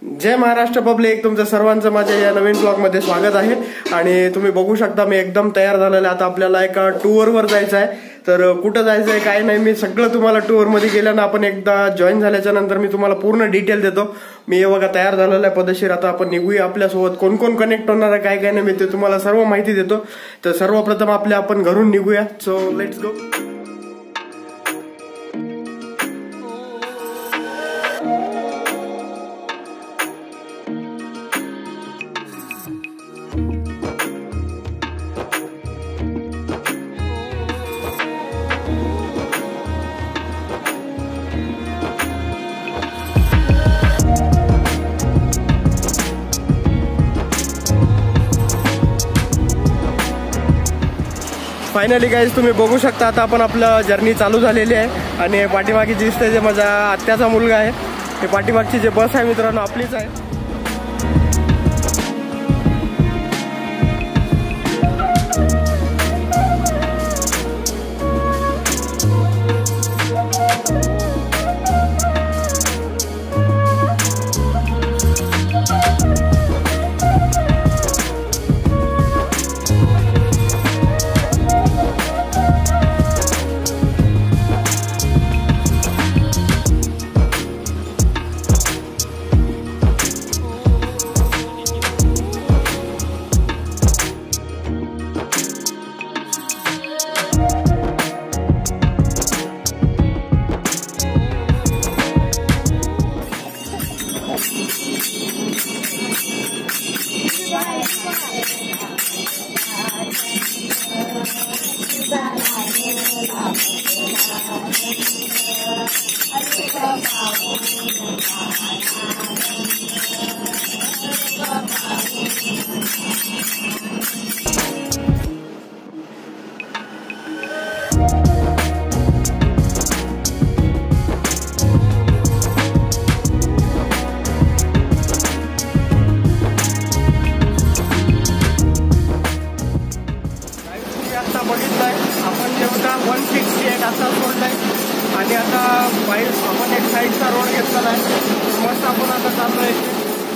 जय Maharashtra public, तुमचं सर्वांचं माझ्या या नवीन ब्लॉग मध्ये स्वागत आहे। आणि तुम्ही बघू शकता मी एकदम तयार झालेला आहे। आता आपल्याला एका टूर वर जायचं आहे। तर कुठं जायचं आहे काय नाही मी सगळं तुम्हाला टूर मध्ये गेल्यानं आपण एकदा जॉईन झाल्याच्या नंतर मी तुम्हाला पूर्ण डिटेल देतो। मी हे बघा तयार झालेला आहे पदशीर। आता आपण निघूया, आपल्यासोबत कोण कोण कनेक्ट होणार आहे काय काय नाही मी ते तुम्हाला सर्व माहिती देतो। तर सर्वप्रथम आपण घरून निघूया। So let's go. Finally guys तुम्ही बघू शकता आता आपण आपलं जर्नी चालू झालेली आहे। आणि पाठीमागे दिसते जे माझ्या आत्याचा मुलगा आहे, ते पाठीमागची जे बस आहे मित्रांनो आपलीच आहे। बघितलंय आपण जेवढा 168 असा सोडलाय आणि आता आपण एक साईडचा रोड घेतलेला आहे। मस्त आपण आता चाललोय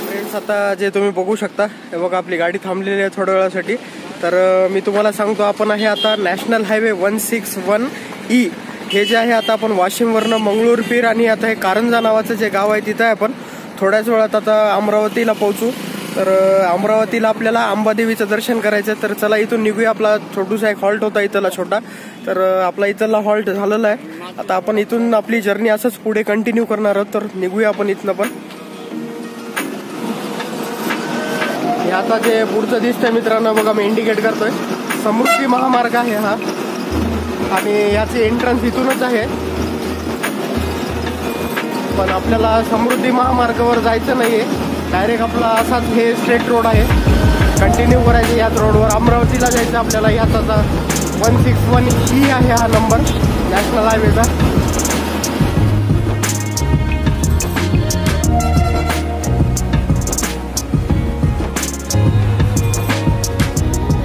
फ्रेंड्स। आता जे तुम्ही बघू शकता हे बघा आपली गाडी थांबलेली आहे थोड्या वेळासाठी। तर मी तुम्हाला सांगतो आपण आहे आता नॅशनल हायवे 161E हे जे आहे आता आपण वाशिमवरनं मंगळूरपीर आणि आता हे कारंजा नावाचं जे गाव आहे तिथं आहे आपण थोड्याच वेळात आता अमरावतीला पोहोचू। तर अमरावतीला आपल्याला अंबादेवीचं दर्शन करायचं। तर चला इथून निघूया। आपला छोटूसा एक हॉल्ट होता इथला छोटा, तर आपला इथला हॉल्ट झालेला आहे। आता आपण इथून आपली जर्नी असंच पुढे कंटिन्यू करणार आहोत। तर निघूया आपण इथनं पण। हे आता जे पुढचं दिसतंय मित्रांनो बघा मी इंडिकेट करतोय, समृद्धी महामार्ग आहे हा आणि याचे एंट्रन्स इथूनच आहे। पण आपल्याला समृद्धी महामार्गावर जायचं नाहीये, डायरेक्ट आपला असाच हे स्ट्रेट रोड आहे, कंटिन्यू करायचं याच रोडवर अमरावतीला जायचं आपल्याला। याचा 161E आहे हा नंबर नॅशनल हायवेचा।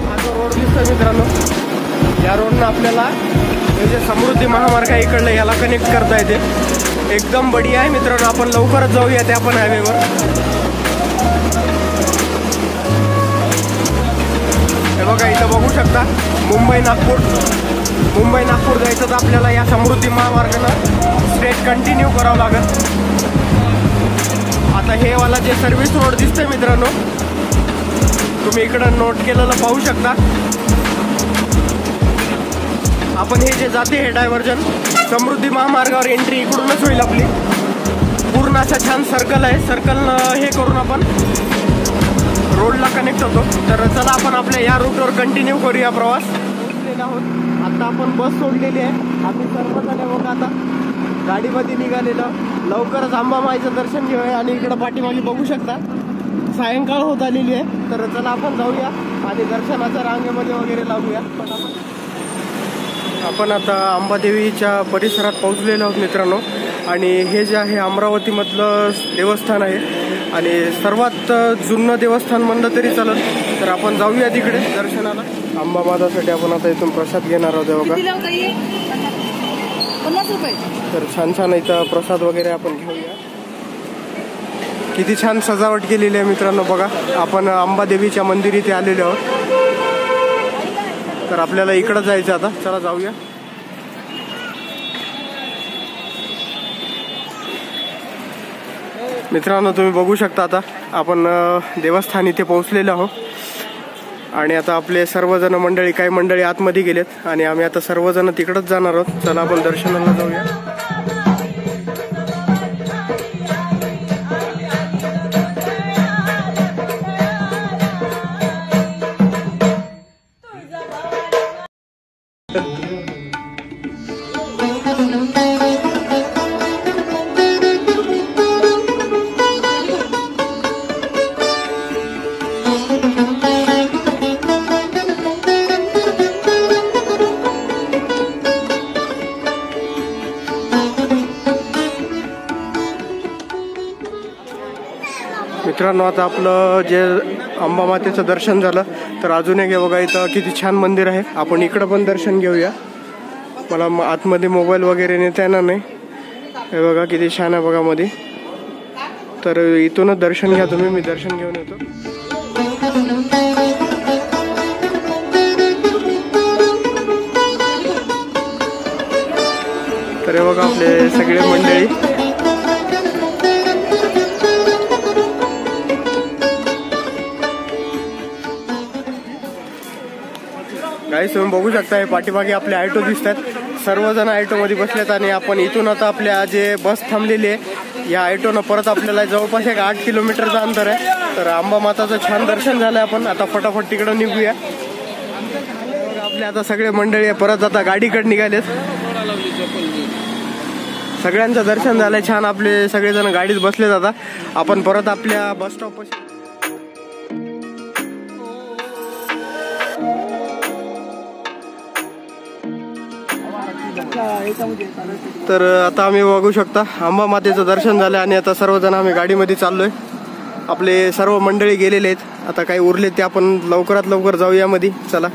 हा जो रोड दिसतोय मित्रांनो या रोडनं आपल्याला हे जे समृद्धी महामार्ग आहे इकडलं याला कनेक्ट करता येते। एकदम बढिया आहे मित्रांनो, आपण लवकरच जाऊया त्या पण हायवेवर। हे बघा इथं बघू शकता मुंबई नागपूर जायचं तर आपल्याला या समृद्धी महामार्गानं स्ट्रेट कंटिन्यू करावं लागेल। आता हे वाला जे सर्व्हिस रोड दिसतंय मित्रांनो तुम्ही इकडं नोट केलेलं पाहू शकता। आपण हे जे जाते हे डायव्हर्जन समृद्धी महामार्गावर एंट्री इकडूनच होईल आपली। पूर्ण असा छान सर्कल आहे, सर्कलनं हे करून आपण रोडला कनेक्ट होतो। तर चला आपण आपल्या या रूटवर कंटिन्यू करूया प्रवास। पोहोचलेलो आहोत आता आपण बस सोडलेली आहे, आम्ही सर्वजण बघा आता गाडीमध्ये निघालेलं। लवकरच अंबामाईचं दर्शन घेऊया आणि इकडं पाठीमागे बघू शकता सायंकाळ होत आलेली आहे। तर चला आपण जाऊया आणि दर्शनाच्या रांगेमध्ये वगैरे लागूया। आपण आता अंबादेवीच्या परिसरात पोहोचलेलो आहोत मित्रांनो। आणि हे जे आहे अमरावतीमधलं देवस्थान आहे आणि सर्वात जुनं देवस्थान म्हणलं तरी चालेल। तर आपण जाऊया तिकडे दर्शनाला। अंबामातासाठी आपण आता इथून प्रसाद घेणार आहोत बघा। 50 रुपये। तर छान छान इथं प्रसाद वगैरे आपण घेऊया। किती छान सजावट केलेली आहे मित्रांनो. बघा आपण अंबादेवीच्या मंदिर इथे आलेलो आहोत. तर आपल्याला इकडं जायचं आता. चला जाऊया. मित्रांनो तुम्ही बघू शकता आता आपण देवस्थान इथे पोहोचलेलो आहोत. आणि आता आपले सर्वजण मंडळी, काही मंडळी आतमध्ये गेलेत आणि आम्ही आता सर्वजण तिकडच जाणार आहोत. चला आपण दर्शनाला जाऊया. मित्रांनो आता आपलं जे अंबामातेचं दर्शन झालं. तर अजून एक बघा इथं किती छान मंदिर आहे. आपण इकडं पण दर्शन घेऊया. मला आतमध्ये मोबाईल वगैरे नेता येणार नाही. हे बघा किती छान आहे बघा मध्ये. तर इथूनच दर्शन घ्या तुम्ही. मी दर्शन घेऊन येतो. तर हे बघा आपले सगळे मंडळी. गाईस तुम्ही बघू शकता पाठीमागे आपले ऑटो दिसतात. सर्वजण ऑटो मध्ये बसलेत आणि आपण इथून आता आपल्या जे बस थांबलेली आहे या ऑटोनं परत आपल्याला जवळपास एक 8 किलोमीटरचं अंतर आहे. तर अंबामाताचं छान दर्शन झालंय. आपण आता फटाफट तिकडं निघूया. आपले आता सगळे मंडळी परत आता गाडीकडे निघालेत. सगळ्यांचं दर्शन झालंय छान. आपले सगळेजण गाडीत बसलेत. आता आपण परत आपल्या बस स्टॉप. तर आता आम्ही बघू शकता अंबामातेचं दर्शन झालं आणि आता सर्वजण आम्ही गाडीमध्ये चाललोय. आपले सर्व मंडळी गेलेले आहेत. आता काही उरले ते आपण लवकरात लवकर जाऊया मध्ये. चला.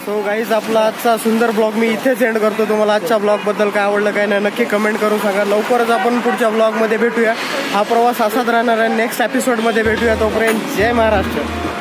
सो गाईज आपला आजचा सुंदर ब्लॉग मी इथेच एंड करतो. तुम्हाला आजच्या ब्लॉगबद्दल काय आवडलं काय नाही नक्की कमेंट करून सांगा. लवकरच आपण पुढच्या ब्लॉगमध्ये भेटूया. हा प्रवास असाच राहणार आहे. नेक्स्ट एपिसोडमध्ये भेटूया. तोपर्यंत जय महाराष्ट्र.